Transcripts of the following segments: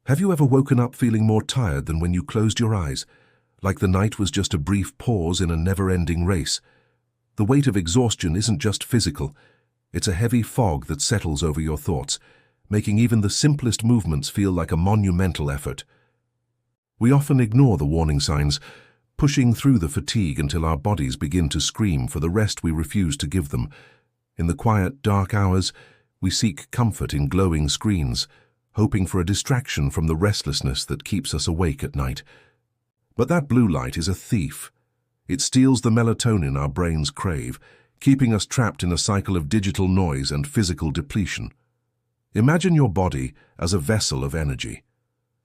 Have you ever woken up feeling more tired than when you closed your eyes, like the night was just a brief pause in a never-ending race? The weight of exhaustion isn't just physical, it's a heavy fog that settles over your thoughts, making even the simplest movements feel like a monumental effort. We often ignore the warning signs, pushing through the fatigue until our bodies begin to scream for the rest we refuse to give them. In the quiet, dark hours, we seek comfort in glowing screens, hoping for a distraction from the restlessness that keeps us awake at night. But that blue light is a thief. It steals the melatonin our brains crave, keeping us trapped in a cycle of digital noise and physical depletion. Imagine your body as a vessel of energy.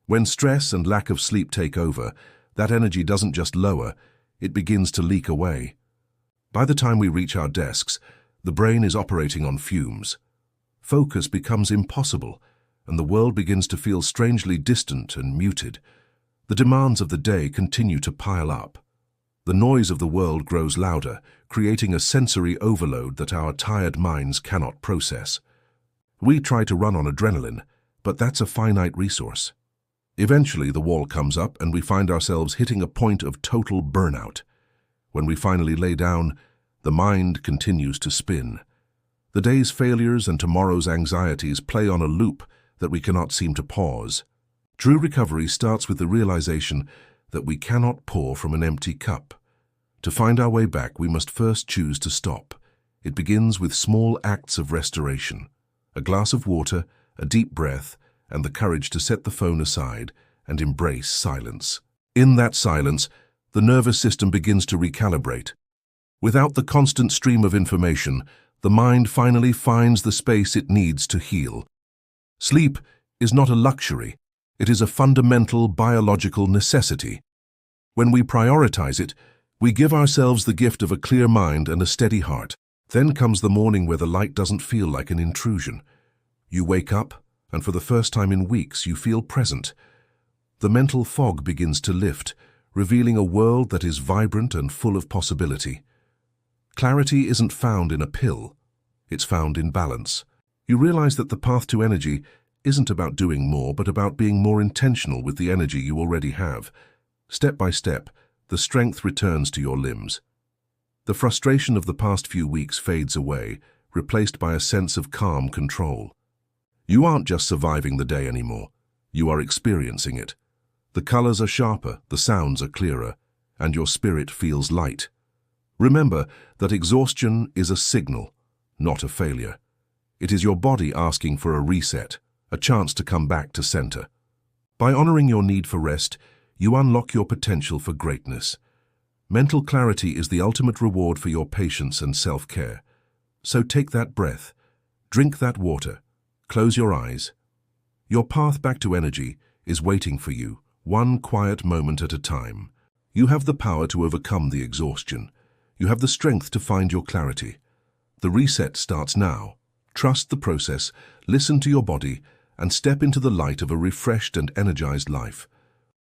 When stress and lack of sleep take over, that energy doesn't just lower, it begins to leak away. By the time we reach our desks, the brain is operating on fumes. Focus becomes impossible, and the world begins to feel strangely distant and muted. The demands of the day continue to pile up. The noise of the world grows louder, creating a sensory overload that our tired minds cannot process. We try to run on adrenaline, but that's a finite resource. Eventually, the wall comes up and we find ourselves hitting a point of total burnout. When we finally lay down, the mind continues to spin. The day's failures and tomorrow's anxieties play on a loop that we cannot seem to pause. True recovery starts with the realization that we cannot pour from an empty cup. To find our way back, we must first choose to stop. It begins with small acts of restoration. A glass of water, a deep breath, and the courage to set the phone aside and embrace silence. In that silence, the nervous system begins to recalibrate. Without the constant stream of information, the mind finally finds the space it needs to heal. Sleep is not a luxury. It is a fundamental biological necessity. When we prioritize it, we give ourselves the gift of a clear mind and a steady heart. Then comes the morning where the light doesn't feel like an intrusion. You wake up, and for the first time in weeks, you feel present. The mental fog begins to lift, revealing a world that is vibrant and full of possibility. Clarity isn't found in a pill. It's found in balance. You realize that the path to energy isn't about doing more, but about being more intentional with the energy you already have. Step by step, the strength returns to your limbs. The frustration of the past few weeks fades away, replaced by a sense of calm control. You aren't just surviving the day anymore. You are experiencing it. The colors are sharper, the sounds are clearer, and your spirit feels light. Remember that exhaustion is a signal, not a failure. It is your body asking for a reset, a chance to come back to center. By honoring your need for rest, you unlock your potential for greatness. Mental clarity is the ultimate reward for your patience and self-care. So take that breath, drink that water, close your eyes. Your path back to energy is waiting for you, one quiet moment at a time. You have the power to overcome the exhaustion. You have the strength to find your clarity. The reset starts now. Trust the process, listen to your body, and step into the light of a refreshed and energized life.